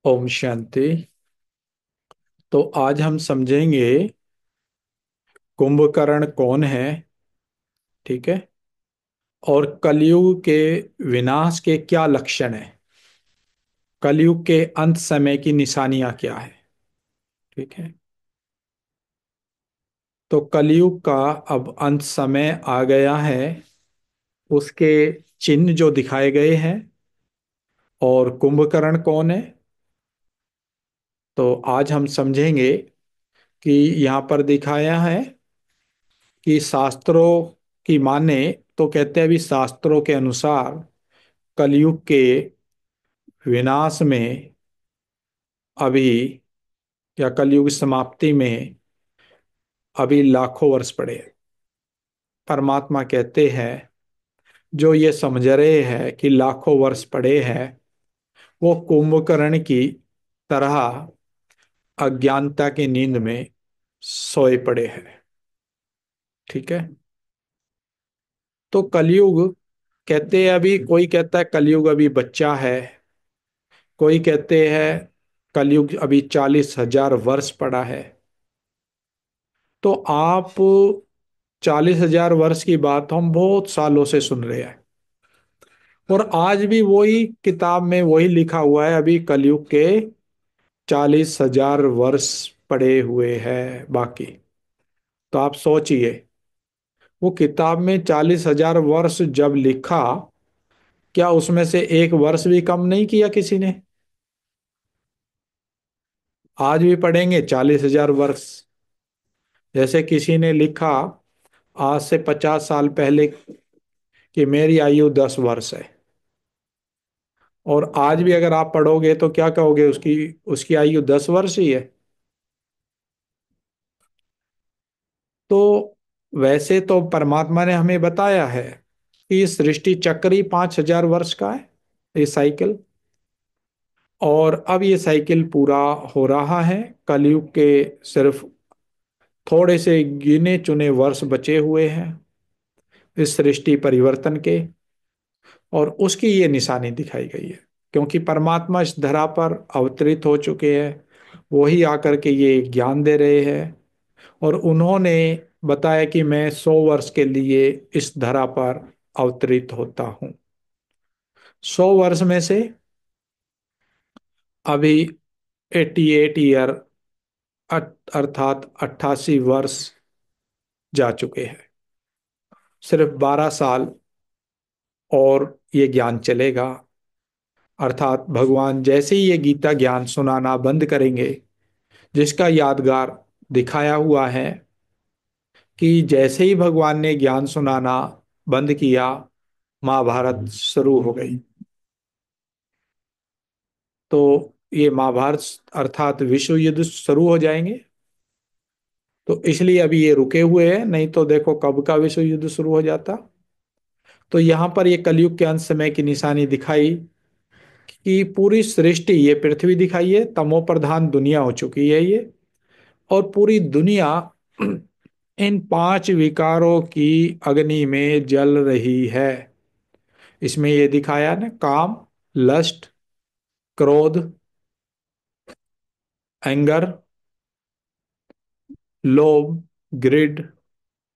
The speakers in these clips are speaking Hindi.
ओम शांति। तो आज हम समझेंगे कुंभकर्ण कौन है। ठीक है। और कलयुग के विनाश के क्या लक्षण है। कलयुग के अंत समय की निशानियां क्या है। ठीक है। तो कलयुग का अब अंत समय आ गया है। उसके चिन्ह जो दिखाए गए हैं। और कुंभकर्ण कौन है। तो आज हम समझेंगे कि यहाँ पर दिखाया है कि शास्त्रों की माने तो कहते हैं अभी शास्त्रों के अनुसार कलयुग के विनाश में अभी या कलयुग समाप्ति में अभी लाखों वर्ष पड़े हैं। परमात्मा कहते हैं जो ये समझ रहे हैं कि लाखों वर्ष पड़े हैं वो कुंभकर्ण की तरह अज्ञानता की नींद में सोए पड़े हैं। ठीक है। तो कलयुग कहते हैं अभी कोई कहता है कलयुग अभी बच्चा है। कोई कहते हैं कलयुग अभी 40,000 वर्ष पड़ा है। तो आप 40,000 वर्ष की बात हम बहुत सालों से सुन रहे हैं। और आज भी वही किताब में वही लिखा हुआ है अभी कलयुग के 40,000 वर्ष पड़े हुए हैं बाकी। तो आप सोचिए वो किताब में 40,000 वर्ष जब लिखा क्या उसमें से एक वर्ष भी कम नहीं किया किसी ने। आज भी पढ़ेंगे 40,000 वर्ष। जैसे किसी ने लिखा आज से 50 साल पहले कि मेरी आयु 10 वर्ष है। और आज भी अगर आप पढ़ोगे तो क्या कहोगे उसकी उसकी आयु 10 वर्ष ही है। तो वैसे तो परमात्मा ने हमें बताया है कि सृष्टि चक्र ही 5,000 वर्ष का है ये साइकिल। और अब ये साइकिल पूरा हो रहा है। कलयुग के सिर्फ थोड़े से गिने चुने वर्ष बचे हुए हैं इस सृष्टि परिवर्तन के। और उसकी ये निशानी दिखाई गई है क्योंकि परमात्मा इस धरा पर अवतरित हो चुके हैं। वही आकर के ये ज्ञान दे रहे हैं। और उन्होंने बताया कि मैं 100 वर्ष के लिए इस धरा पर अवतरित होता हूं। 100 वर्ष में से अभी 88 ईयर अर्थात 88 वर्ष जा चुके हैं। सिर्फ 12 साल और ये ज्ञान चलेगा। अर्थात भगवान जैसे ही ये गीता ज्ञान सुनाना बंद करेंगे जिसका यादगार दिखाया हुआ है कि जैसे ही भगवान ने ज्ञान सुनाना बंद किया महाभारत शुरू हो गई। तो ये महाभारत अर्थात विश्व युद्ध शुरू हो जाएंगे। तो इसलिए अभी ये रुके हुए हैं नहीं तो देखो कब का विश्व युद्ध शुरू हो जाता। तो यहाँ पर ये कलयुग के अंत समय की निशानी दिखाई कि पूरी सृष्टि ये पृथ्वी दिखाई है तमो प्रधान दुनिया हो चुकी है ये। और पूरी दुनिया इन 5 विकारों की अग्नि में जल रही है। इसमें ये दिखाया ना काम लस्ट क्रोध एंगर लोभ ग्रिड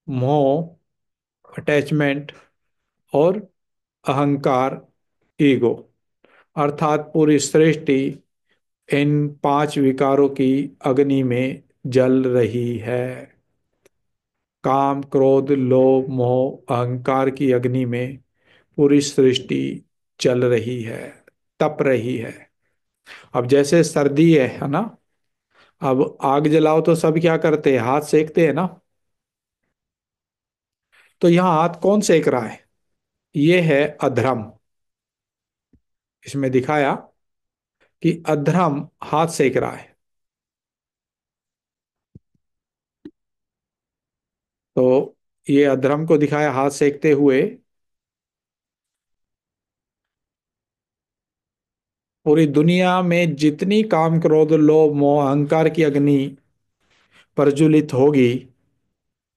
मोह अटैचमेंट और अहंकार ईगो। अर्थात पूरी सृष्टि इन 5 विकारों की अग्नि में जल रही है। काम क्रोध लोभ मोह अहंकार की अग्नि में पूरी सृष्टि चल रही है तप रही है। अब जैसे सर्दी है ना। अब आग जलाओ तो सब क्या करते हैं हाथ सेकते हैं ना। तो यहाँ हाथ कौन सेक रहा है। ये है अधर्म। इसमें दिखाया कि अधर्म हाथ सेक रहा है। तो ये अधर्म को दिखाया हाथ सेकते हुए। पूरी दुनिया में जितनी काम क्रोध लोभ मोह अहंकार की अग्नि प्रज्वलित होगी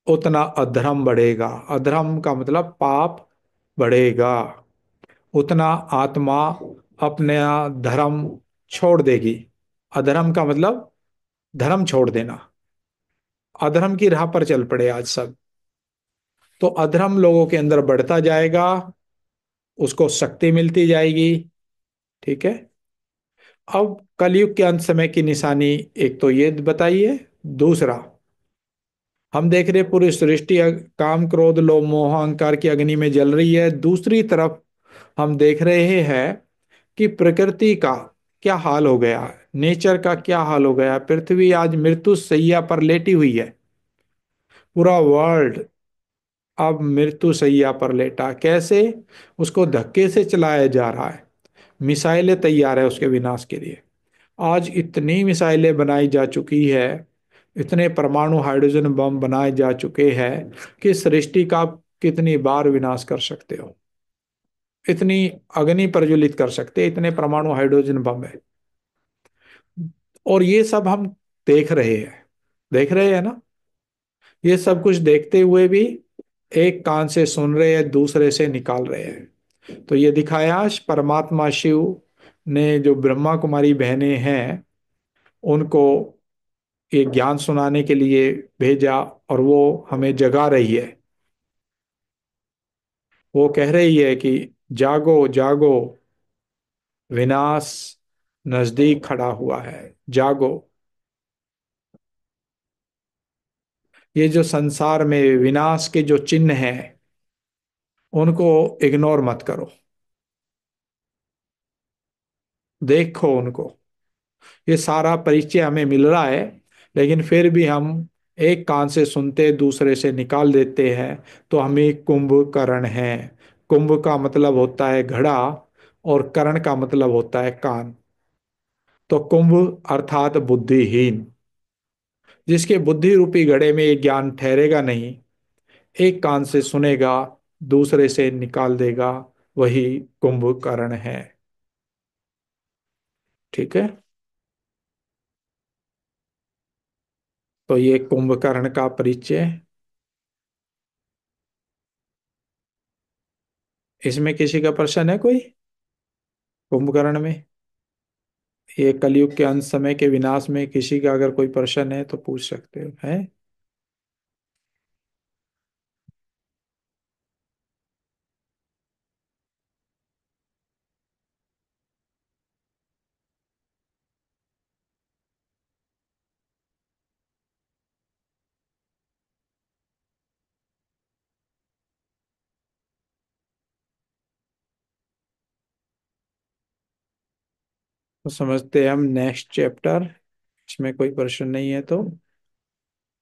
उतना अधर्म बढ़ेगा। अधर्म का मतलब पाप बढ़ेगा। उतना आत्मा अपना धर्म छोड़ देगी। अधर्म का मतलब धर्म छोड़ देना। अधर्म की राह पर चल पड़े आज सब। तो अधर्म लोगों के अंदर बढ़ता जाएगा, उसको शक्ति मिलती जाएगी। ठीक है। अब कलयुग के अंत समय की निशानी एक तो ये बताइए। दूसरा, हम देख रहे पूरी सृष्टि काम क्रोध लोभ मोह अहंकार की अग्नि में जल रही है। दूसरी तरफ हम देख रहे हैं कि प्रकृति का क्या हाल हो गया है, नेचर का क्या हाल हो गया है। पृथ्वी आज मृत्यु शैया पर लेटी हुई है। पूरा वर्ल्ड अब मृत्यु शैया पर लेटा। कैसे? उसको धक्के से चलाया जा रहा है। मिसाइलें तैयार है उसके विनाश के लिए। आज इतनी मिसाइलें बनाई जा चुकी है, इतने परमाणु हाइड्रोजन बम बनाए जा चुके हैं कि सृष्टि का आप कितनी बार विनाश कर सकते हो। इतनी अग्नि प्रज्वलित कर सकते हैं, इतने परमाणु हाइड्रोजन बम है। और ये सब हम देख रहे हैं। देख रहे हैं ना? ये सब कुछ देखते हुए भी एक कान से सुन रहे हैं, दूसरे से निकाल रहे हैं। तो ये दिखाया परमात्मा शिव ने जो ब्रह्मा कुमारी बहनें हैं उनको ये ज्ञान सुनाने के लिए भेजा, और वो हमें जगा रही है। वो कह रही है कि जागो जागो, विनाश नजदीक खड़ा हुआ है, जागो। ये जो संसार में विनाश के जो चिन्ह हैं उनको इग्नोर मत करो, देखो उनको। ये सारा परिचय हमें मिल रहा है, लेकिन फिर भी हम एक कान से सुनते दूसरे से निकाल देते हैं। तो हमें कुंभकर्ण है। कुंभ का मतलब होता है घड़ा, और कर्ण का मतलब होता है कान। तो कुंभ अर्थात बुद्धिहीन, जिसके बुद्धि रूपी घड़े में ये ज्ञान ठहरेगा नहीं, एक कान से सुनेगा, दूसरे से निकाल देगा, वही कुंभकर्ण है। ठीक है। तो ये कुंभकर्ण का परिचय। इसमें किसी का प्रश्न है कोई? कुंभकर्ण में, ये कलयुग के अंत समय के विनाश में किसी का अगर कोई प्रश्न है तो पूछ सकते हो है। तो समझते हैं हम नेक्स्ट चैप्टर। इसमें कोई प्रश्न नहीं है तो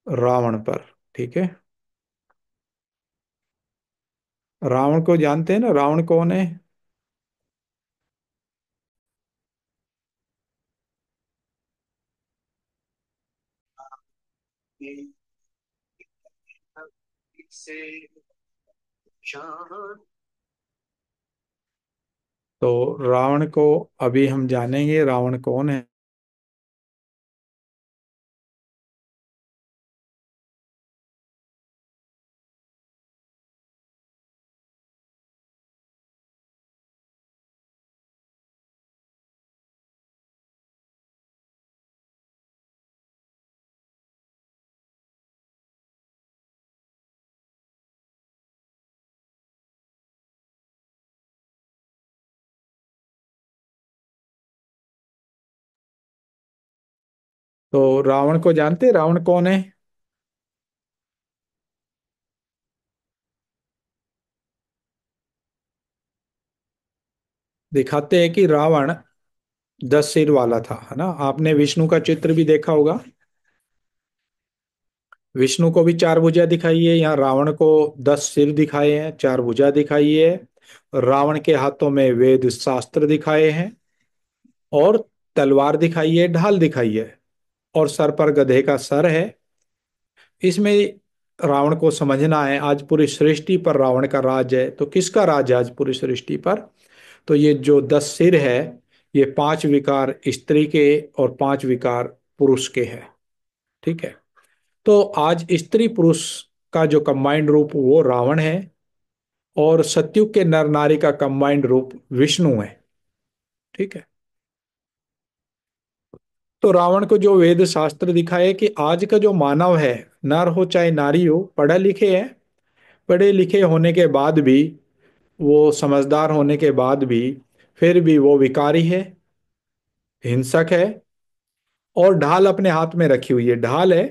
रावण पर। ठीक है। रावण को जानते हैं ना? रावण कौन है? तो रावण को अभी हम जानेंगे रावण कौन है। तो रावण को जानते हैं? रावण कौन है? दिखाते हैं कि रावण 10 सिर वाला था, है ना? आपने विष्णु का चित्र भी देखा होगा। विष्णु को भी 4 भुजा दिखाई है, यहाँ रावण को 10 सिर दिखाए हैं, 4 भुजा दिखाई है। रावण के हाथों में वेद शास्त्र दिखाए हैं, और तलवार दिखाई है, ढाल दिखाई है, और सर पर गधे का सर है। इसमें रावण को समझना है आज पूरी सृष्टि पर रावण का राज है। तो किसका राज है आज पूरी सृष्टि पर? तो ये जो 10 सिर है, ये 5 विकार स्त्री के और 5 विकार पुरुष के हैं। ठीक है। तो आज स्त्री पुरुष का जो कंबाइंड रूप वो रावण है, और सतयुग के नर नारी का कंबाइंड रूप विष्णु है। ठीक है। तो रावण को जो वेद शास्त्र दिखाए कि आज का जो मानव है, नर हो चाहे नारी हो, पढ़े लिखे है, पढ़े लिखे होने के बाद भी, वो समझदार होने के बाद भी, फिर भी वो विकारी है, हिंसक है, और ढाल अपने हाथ में रखी हुई है। ढाल है,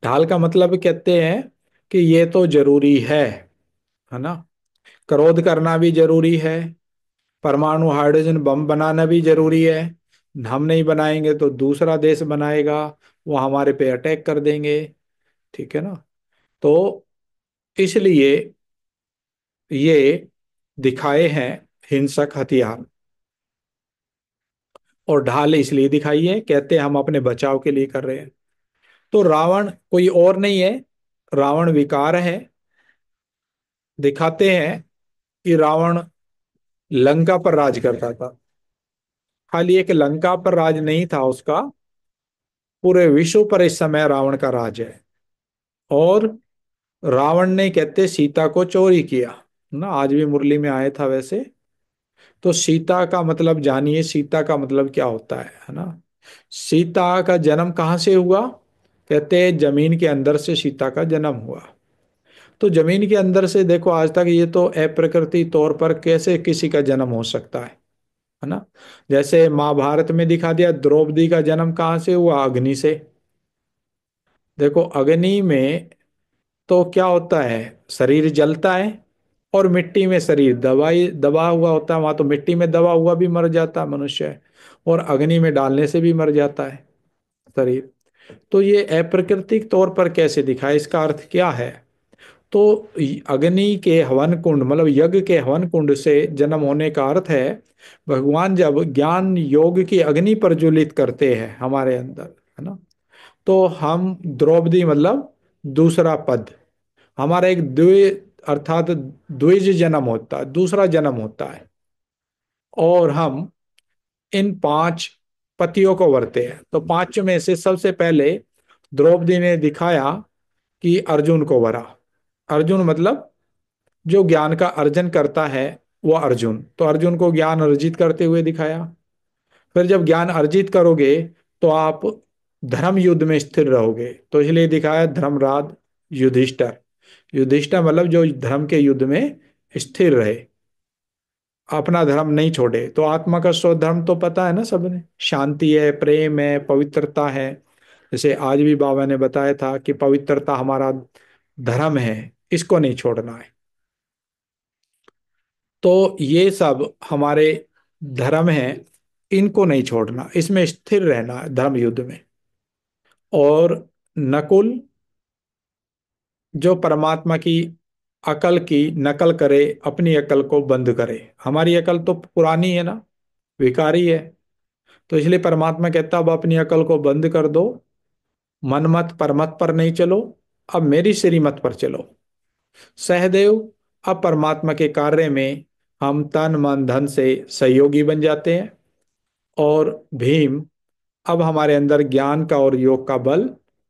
ढाल का मतलब कहते हैं कि ये तो जरूरी है ना। क्रोध करना भी जरूरी है, परमाणु हाइड्रोजन बम बनाना भी जरूरी है। हम नहीं बनाएंगे तो दूसरा देश बनाएगा, वो हमारे पे अटैक कर देंगे, ठीक है ना। तो इसलिए ये दिखाए हैं हिंसक हथियार, और ढाल इसलिए दिखाई है, कहते हैं हम अपने बचाव के लिए कर रहे हैं। तो रावण कोई और नहीं है, रावण विकार है। दिखाते हैं कि रावण लंका पर राज करता था। खाली एक लंका पर राज नहीं था उसका, पूरे विश्व पर इस समय रावण का राज है। और रावण ने कहते सीता को चोरी किया ना, आज भी मुरली में आया था वैसे। तो सीता का मतलब जानिए, सीता का मतलब क्या होता है ना। सीता का जन्म कहाँ से हुआ? कहते हैं जमीन के अंदर से सीता का जन्म हुआ। तो जमीन के अंदर से देखो, आज तक ये तो अप्रकृति तौर पर कैसे किसी का जन्म हो सकता है ना। जैसे महाभारत में दिखा दिया, द्रौपदी का जन्म कहाँ से हुआ? अग्नि से। देखो अग्नि में तो क्या होता है, शरीर जलता है, और मिट्टी में शरीर दबाई दबा हुआ होता है, वहां तो मिट्टी में दबा हुआ भी मर जाता है मनुष्य, और अग्नि में डालने से भी मर जाता है शरीर। तो ये अप्राकृतिक तौर पर कैसे दिखा है, इसका अर्थ क्या है? तो अग्नि के हवन कुंड, मतलब यज्ञ के हवन कुंड से जन्म होने का अर्थ है, भगवान जब ज्ञान योग की अग्नि प्रज्वलित करते हैं हमारे अंदर, है ना। तो हम द्रौपदी मतलब दूसरा पद, हमारा एक द्वि अर्थात द्विज जन्म होता है, दूसरा जन्म होता है। और हम इन पांच पतियों को वरते हैं। तो पांच में से सबसे पहले द्रौपदी ने दिखाया कि अर्जुन को वरा। अर्जुन मतलब जो ज्ञान का अर्जन करता है, वो अर्जुन। तो अर्जुन को ज्ञान अर्जित करते हुए दिखाया। फिर जब ज्ञान अर्जित करोगे तो आप धर्म युद्ध में स्थिर रहोगे, तो इसलिए दिखाया धर्मराज युधिष्ठर। युधिष्ठिर मतलब जो धर्म के युद्ध में स्थिर रहे, अपना धर्म नहीं छोड़े। तो आत्मा का स्वधर्म तो पता है ना सबने, शांति है, प्रेम है, पवित्रता है। जैसे आज भी बाबा ने बताया था कि पवित्रता हमारा धर्म है, इसको नहीं छोड़ना है। तो ये सब हमारे धर्म है, इनको नहीं छोड़ना, इसमें स्थिर रहना है धर्म युद्ध में। और नकुल जो परमात्मा की अकल की नकल करे, अपनी अकल को बंद करे। हमारी अकल तो पुरानी है ना, विकारी है। तो इसलिए परमात्मा कहता अब अपनी अकल को बंद कर दो, मनमत परमत पर नहीं चलो, अब मेरी श्रीमत पर चलो। सहदेव, अब परमात्मा के कार्य में हम तन मन धन से सहयोगी बन जाते हैं। और भीम, अब हमारे अंदर ज्ञान का और योग का बल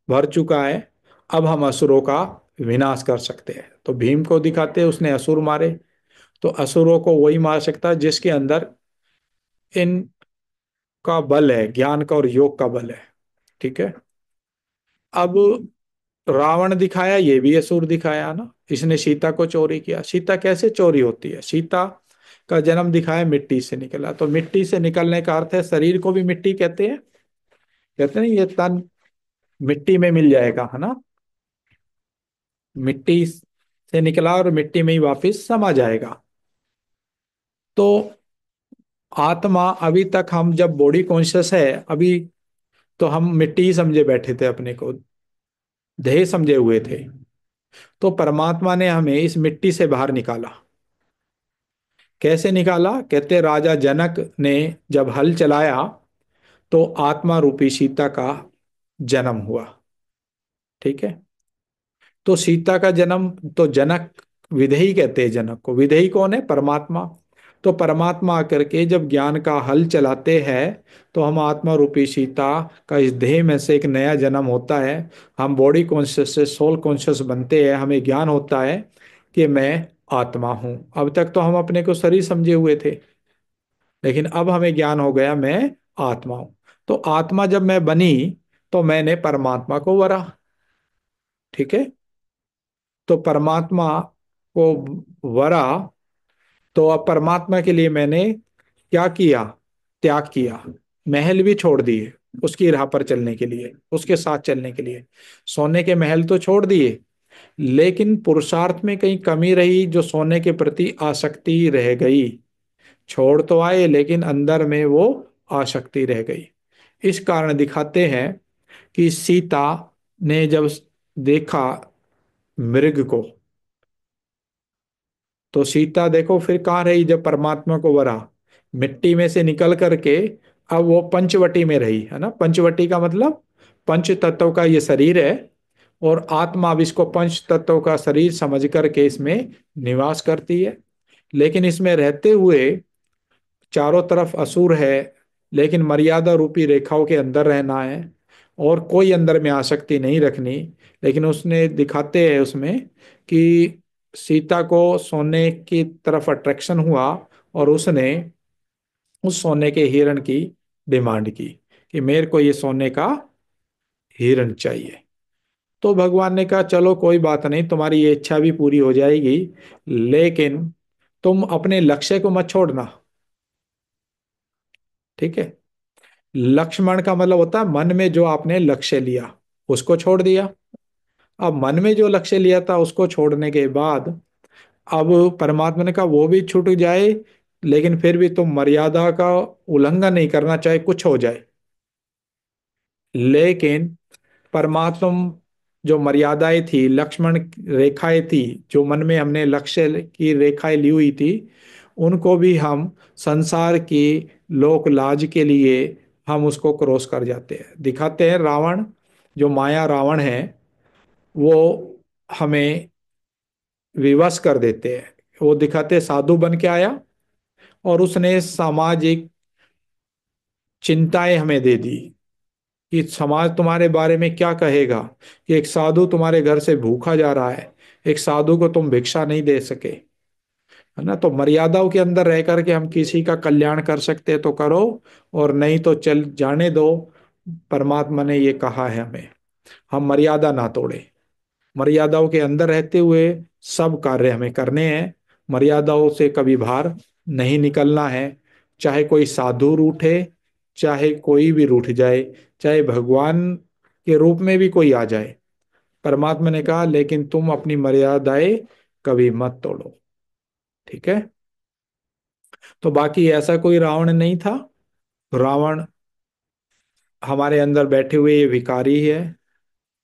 भर चुका है, अब हम असुरों का विनाश कर सकते हैं। तो भीम को दिखाते हैं, उसने असुर मारे। तो असुरों को वही मार सकता है जिसके अंदर इनका बल है, ज्ञान का और योग का बल है, ठीक है। अब रावण दिखाया, ये भी असुर दिखाया ना, इसने सीता को चोरी किया। सीता कैसे चोरी होती है? सीता का जन्म दिखाया मिट्टी से निकला। तो मिट्टी से निकलने का अर्थ है शरीर को भी मिट्टी कहते हैं, कहते हैं ये तन मिट्टी में मिल जाएगा, है ना। मिट्टी से निकला और मिट्टी में ही वापस समा जाएगा। तो आत्मा, अभी तक हम जब बॉडी कॉन्शियस है अभी, तो हम मिट्टी ही समझे बैठे थे, अपने को देह समझे हुए थे। तो परमात्मा ने हमें इस मिट्टी से बाहर निकाला। कैसे निकाला? कहते राजा जनक ने जब हल चलाया तो आत्मा रूपी सीता का जन्म हुआ, ठीक है। तो सीता का जन्म, तो जनक विधेयी कहते हैं जनक को। विधेयी कौन है? परमात्मा। तो परमात्मा आकर के जब ज्ञान का हल चलाते हैं, तो हम आत्मा रूपी सीता का इस देह में से एक नया जन्म होता है। हम बॉडी कॉन्शियस से सोल कॉन्शियस बनते हैं, हमें ज्ञान होता है कि मैं आत्मा हूं। अब तक तो हम अपने को शरीर समझे हुए थे, लेकिन अब हमें ज्ञान हो गया मैं आत्मा हूं। तो आत्मा जब मैं बनी तो मैंने परमात्मा को वरा। ठीक है। तो परमात्मा को वरा, तो अब परमात्मा के लिए मैंने क्या किया? त्याग किया। महल भी छोड़ दिए उसकी राह पर चलने के लिए, उसके साथ चलने के लिए। सोने के महल तो छोड़ दिए, लेकिन पुरुषार्थ में कहीं कमी रही, जो सोने के प्रति आसक्ति रह गई। छोड़ तो आए लेकिन अंदर में वो आसक्ति रह गई। इस कारण दिखाते हैं कि सीता ने जब देखा मृग को, तो सीता देखो फिर कहाँ रही जब परमात्मा को वरा? मिट्टी में से निकल करके अब वो पंचवटी में रही, है ना। पंचवटी का मतलब पंच तत्व का ये शरीर है, और आत्मा अब इसको पंच तत्व का शरीर समझ करके इसमें निवास करती है। लेकिन इसमें रहते हुए चारों तरफ असुर है, लेकिन मर्यादा रूपी रेखाओं के अंदर रहना है, और कोई अंदर में आसक्ति नहीं रखनी। लेकिन उसने दिखाते हैं उसमें कि सीता को सोने की तरफ अट्रैक्शन हुआ, और उसने उस सोने के हिरण की डिमांड की कि मेरे को ये सोने का हिरण चाहिए। तो भगवान ने कहा चलो कोई बात नहीं, तुम्हारी ये इच्छा भी पूरी हो जाएगी, लेकिन तुम अपने लक्ष्य को मत छोड़ना। ठीक है। लक्ष्मण का मतलब होता है मन में जो आपने लक्ष्य लिया उसको छोड़ दिया। अब मन में जो लक्ष्य लिया था उसको छोड़ने के बाद अब परमात्मा ने कहा वो भी छूट जाए, लेकिन फिर भी तुम मर्यादा का उल्लंघन नहीं करना, चाहे कुछ हो जाए। लेकिन परमात्मा जो मर्यादाएं थी, लक्ष्मण रेखाएं थी, जो मन में हमने लक्ष्य की रेखाएं ली हुई थी, उनको भी हम संसार की लोक लाज के लिए हम उसको क्रॉस कर जाते हैं। दिखाते हैं रावण, जो माया रावण है, वो हमें विवश कर देते हैं। वो दिखाते साधु बन के आया, और उसने सामाजिक चिंताएं हमें दे दी कि समाज तुम्हारे बारे में क्या कहेगा कि एक साधु तुम्हारे घर से भूखा जा रहा है, एक साधु को तुम भिक्षा नहीं दे सके, है ना। तो मर्यादाओं के अंदर रह करके हम किसी का कल्याण कर सकते हैं तो करो, और नहीं तो चल जाने दो। परमात्मा ने ये कहा है हमें, हम मर्यादा ना तोड़े। मर्यादाओं के अंदर रहते हुए सब कार्य हमें करने हैं। मर्यादाओं से कभी बाहर नहीं निकलना है। चाहे कोई साधु रूठे, चाहे कोई भी रूठ जाए, चाहे भगवान के रूप में भी कोई आ जाए, परमात्मा ने कहा लेकिन तुम अपनी मर्यादाएं कभी मत तोड़ो। ठीक है। तो बाकी ऐसा कोई रावण नहीं था। रावण हमारे अंदर बैठे हुए ये विकारी है।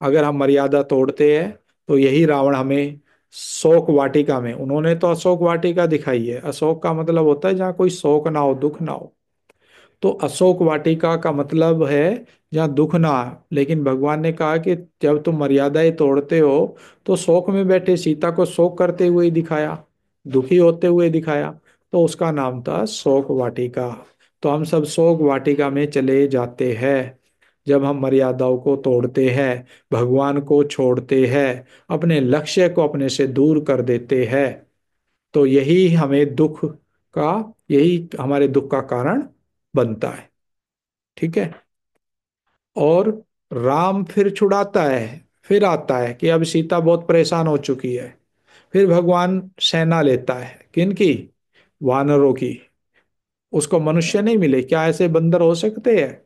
अगर हम मर्यादा तोड़ते हैं तो यही रावण हमें शोक वाटिका में, उन्होंने तो अशोक वाटिका दिखाई है। अशोक का मतलब होता है जहाँ कोई शोक ना हो, दुख ना हो। तो अशोक वाटिका का मतलब है जहाँ दुख ना हो। लेकिन भगवान ने कहा कि जब तुम मर्यादाएं तोड़ते हो, तो शोक में बैठे सीता को शोक करते हुए ही दिखाया, दुखी होते हुए दिखाया। तो उसका नाम था शोक वाटिका। तो हम सब शोक वाटिका में चले जाते हैं जब हम मर्यादाओं को तोड़ते हैं, भगवान को छोड़ते हैं, अपने लक्ष्य को अपने से दूर कर देते हैं। तो यही हमें दुख का, यही हमारे दुख का कारण बनता है। ठीक है। और राम फिर छुड़ाता है, फिर आता है कि अब सीता बहुत परेशान हो चुकी है। फिर भगवान सेना लेता है, किनकी? वानरों की। उसको मनुष्य नहीं मिले क्या? ऐसे बंदर हो सकते हैं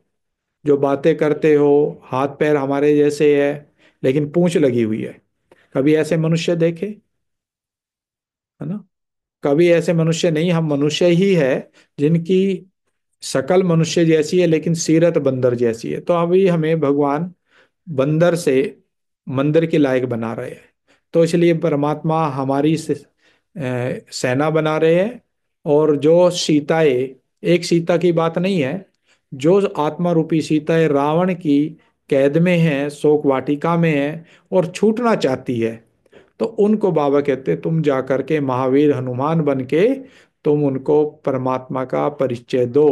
जो बातें करते हो, हाथ पैर हमारे जैसे है, लेकिन पूंछ लगी हुई है? कभी ऐसे मनुष्य देखे? है ना। कभी ऐसे मनुष्य नहीं, हम मनुष्य ही है जिनकी शकल मनुष्य जैसी है लेकिन सीरत बंदर जैसी है। तो अभी हमें भगवान बंदर से मंदिर के लायक बना रहे हैं। तो इसलिए परमात्मा हमारी सेना बना रहे हैं। और जो सीताएं, एक सीता की बात नहीं है, जो आत्मा रूपी सीताएं रावण की कैद में है, शोक वाटिका में है और छूटना चाहती है, तो उनको बाबा कहते तुम जा करके महावीर हनुमान बन के तुम उनको परमात्मा का परिचय दो,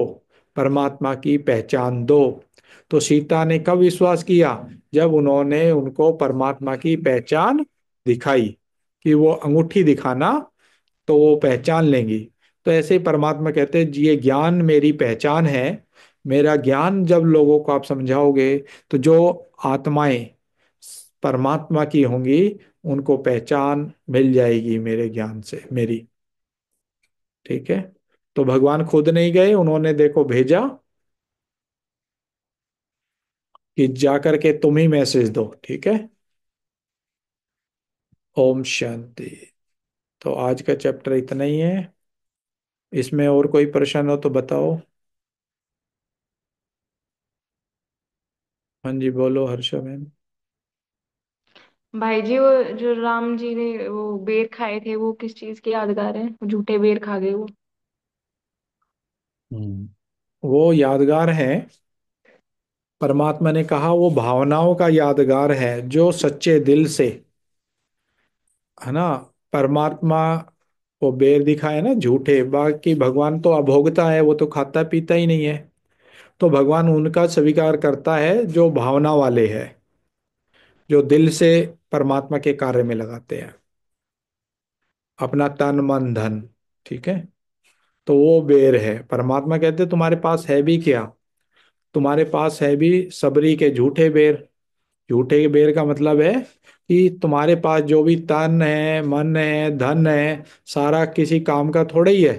परमात्मा की पहचान दो। तो सीता ने कब विश्वास किया? जब उन्होंने उनको परमात्मा की पहचान दिखाई, कि वो अंगूठी दिखाना तो वो पहचान लेंगी। तो ऐसे ही परमात्मा कहते हैं ये ज्ञान मेरी पहचान है, मेरा ज्ञान जब लोगों को आप समझाओगे, तो जो आत्माएं परमात्मा की होंगी, उनको पहचान मिल जाएगी मेरे ज्ञान से मेरी। ठीक है। तो भगवान खुद नहीं गए, उन्होंने देखो भेजा कि जा करके तुम ही मैसेज दो। ठीक है। ओम शांति। तो आज का चैप्टर इतना ही है। इसमें और कोई प्रश्न हो तो बताओ। हाँ जी, बोलो हर्षा बहन। भाई जी, वो जो राम जी ने वो बेर खाए थे, वो किस चीज के यादगार है? झूठे बेर खा गए वो। वो यादगार है। परमात्मा ने कहा वो भावनाओं का यादगार है, जो सच्चे दिल से, है ना। परमात्मा वो बेर दिखाए ना झूठे, बाकी भगवान तो अभोक्ता है, वो तो खाता पीता ही नहीं है। तो भगवान उनका स्वीकार करता है जो भावना वाले हैं, जो दिल से परमात्मा के कार्य में लगाते हैं अपना तन मन धन। ठीक है। तो वो बेर है। परमात्मा कहते तुम्हारे पास है भी क्या? तुम्हारे पास है भी सबरी के झूठे बेर। झूठे बेर का मतलब है कि तुम्हारे पास जो भी तन है मन है धन है, सारा किसी काम का थोड़ा ही है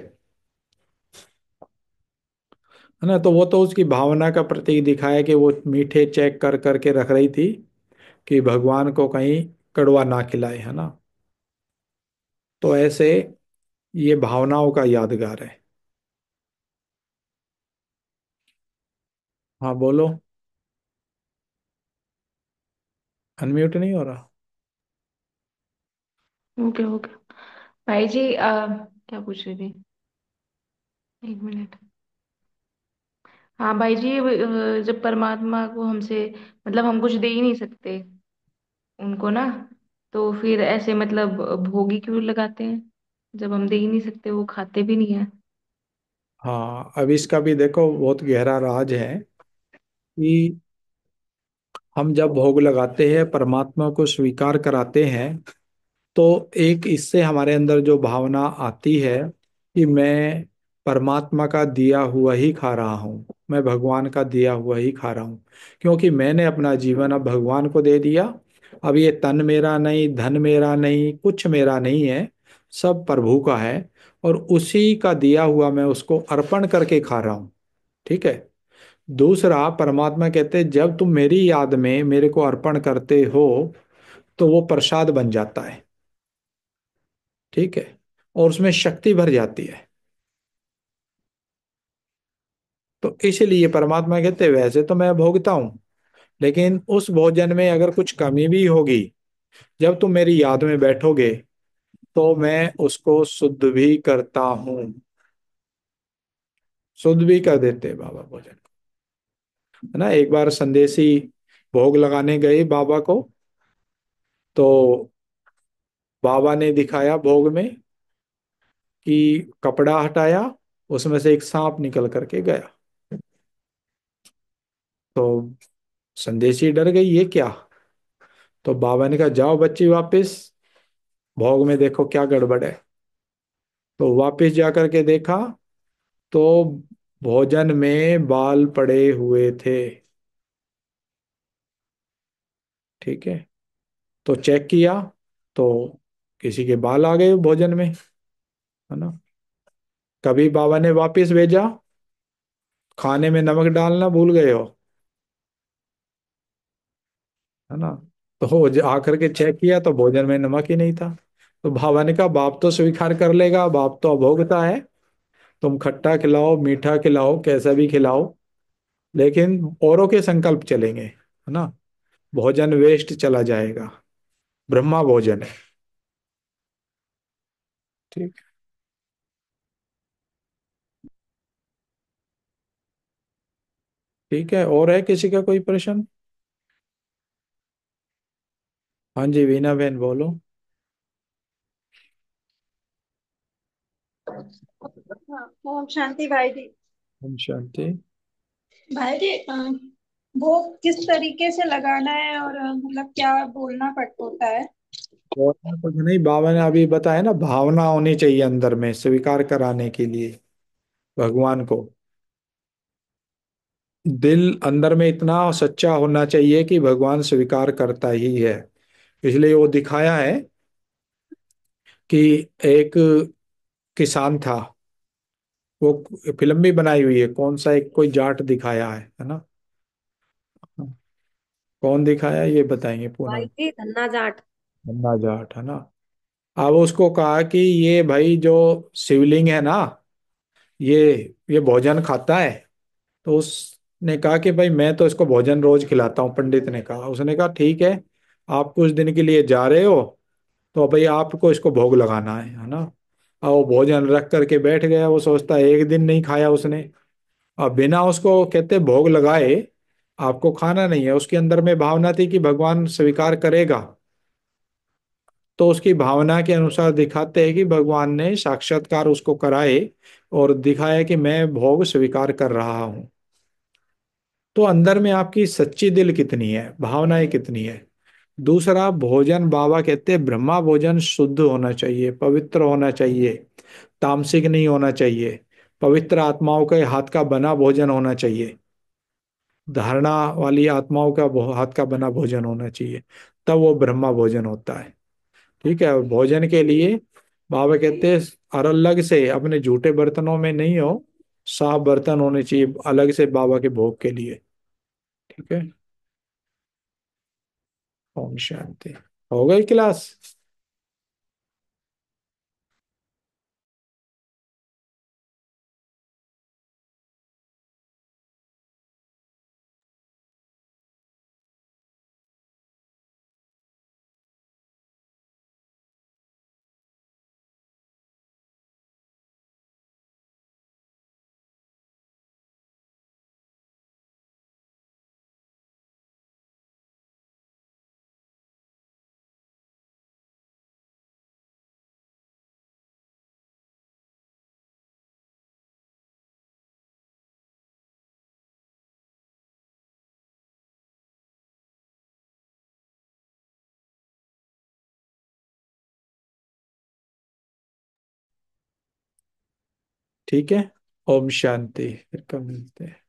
ना। तो वो तो उसकी भावना का प्रतीक दिखाया कि वो मीठे चेक कर करके रख रही थी कि भगवान को कहीं कड़वा ना खिलाए, है ना। तो ऐसे ये भावनाओं का यादगार है। हाँ बोलो। अनम्यूट नहीं हो रहा। Okay okay. भाई जी, क्या पूछ रही थी? एक मिनट। हाँ भाई जी, जब परमात्मा को हमसे, मतलब हम कुछ दे ही नहीं सकते उनको ना, तो फिर ऐसे मतलब भोगी क्यों लगाते हैं? जब हम दे ही नहीं सकते, वो खाते भी नहीं है। हाँ, अब इसका भी देखो बहुत गहरा राज है कि हम जब भोग लगाते हैं, परमात्मा को स्वीकार कराते हैं, तो एक इससे हमारे अंदर जो भावना आती है कि मैं परमात्मा का दिया हुआ ही खा रहा हूँ, मैं भगवान का दिया हुआ ही खा रहा हूँ, क्योंकि मैंने अपना जीवन अब भगवान को दे दिया। अब ये तन मेरा नहीं, धन मेरा नहीं, कुछ मेरा नहीं है, सब प्रभु का है। और उसी का दिया हुआ मैं उसको अर्पण करके खा रहा हूँ। ठीक है। दूसरा, परमात्मा कहते हैं जब तुम मेरी याद में मेरे को अर्पण करते हो, तो वो प्रसाद बन जाता है। ठीक है। और उसमें शक्ति भर जाती है। तो इसलिए परमात्मा कहते हैं वैसे तो मैं भोगता हूं, लेकिन उस भोजन में अगर कुछ कमी भी होगी, जब तुम मेरी याद में बैठोगे, तो मैं उसको शुद्ध भी करता हूँ। शुद्ध भी कर देते हैं बाबा भोजन को, है ना। एक बार संदेशी भोग लगाने गए बाबा को, तो बाबा ने दिखाया भोग में कि कपड़ा हटाया, उसमें से एक सांप निकल करके गया। तो संदेशी डर गई, ये क्या? तो बाबा ने कहा जाओ बच्ची वापस, भोग में देखो क्या गड़बड़ है। तो वापस जा करके देखा, तो भोजन में बाल पड़े हुए थे। ठीक है। तो चेक किया, तो किसी के बाल आ गए भोजन में, है ना। कभी बाबा ने वापस भेजा, खाने में नमक डालना भूल गए हो, है ना। तो आकर के चेक किया तो भोजन में नमक ही नहीं था। तो बाबा ने कहा बाप तो स्वीकार कर लेगा, बाप तो अभोक्ता है। तुम खट्टा खिलाओ मीठा खिलाओ कैसा भी खिलाओ, लेकिन औरों के संकल्प चलेंगे, है ना। भोजन वेस्ट चला जाएगा, ब्रह्मा भोजन है। ठीक। ठीक है, और है किसी का कोई प्रश्न? हाँ जी, वीना बहन बोलो। हाँ, ओम शांति भाई जी। ओम शांति। भाई जी, वो किस तरीके से लगाना है और मतलब क्या बोलना पड़ होता है? और कुछ नहीं, बाबा ने अभी बताया ना, भावना होनी चाहिए अंदर में स्वीकार कराने के लिए भगवान को। दिल अंदर में इतना सच्चा होना चाहिए कि भगवान स्वीकार करता ही है। इसलिए वो दिखाया है कि एक किसान था। वो फिल्म भी बनाई हुई है, कौन सा एक कोई जाट दिखाया है ना? कौन दिखाया ये बताएंगे भाई पूनम। जी धन्ना जाट। मुन्ना जाट है ना। अब उसको कहा कि ये भाई जो शिवलिंग है ना, ये ये भोजन खाता है। तो उसने कहा कि भाई मैं तो इसको भोजन रोज खिलाता हूँ। पंडित ने कहा, उसने कहा ठीक है, आप कुछ दिन के लिए जा रहे हो, तो भाई आपको इसको भोग लगाना है ना। अब वो भोजन रख करके बैठ गया। वो सोचता है एक दिन नहीं खाया उसने। अब बिना उसको कहते भोग लगाए आपको खाना नहीं है। उसके अंदर में भावना थी कि भगवान स्वीकार करेगा। तो उसकी भावना के अनुसार दिखाते हैं कि भगवान ने साक्षात्कार उसको कराए और दिखाया कि मैं भोग स्वीकार कर रहा हूं। तो अंदर में आपकी सच्ची दिल कितनी है, भावनाएं कितनी है। दूसरा, भोजन बाबा कहते हैं ब्रह्मा भोजन शुद्ध होना चाहिए, पवित्र होना चाहिए, तामसिक नहीं होना चाहिए। पवित्र आत्माओं के हाथ का बना भोजन होना चाहिए। धारणा वाली आत्माओं का हाथ का बना भोजन होना चाहिए। तब वो ब्रह्मा भोजन होता है। ठीक है। और भोजन के लिए बाबा कहते हैं और अलग से अपने जूठे बर्तनों में नहीं हो, साफ बर्तन होने चाहिए अलग से बाबा के भोग के लिए। ठीक है। ओम शांति। हो गई क्लास। ठीक है। ओम शांति। फिर कब मिलते हैं।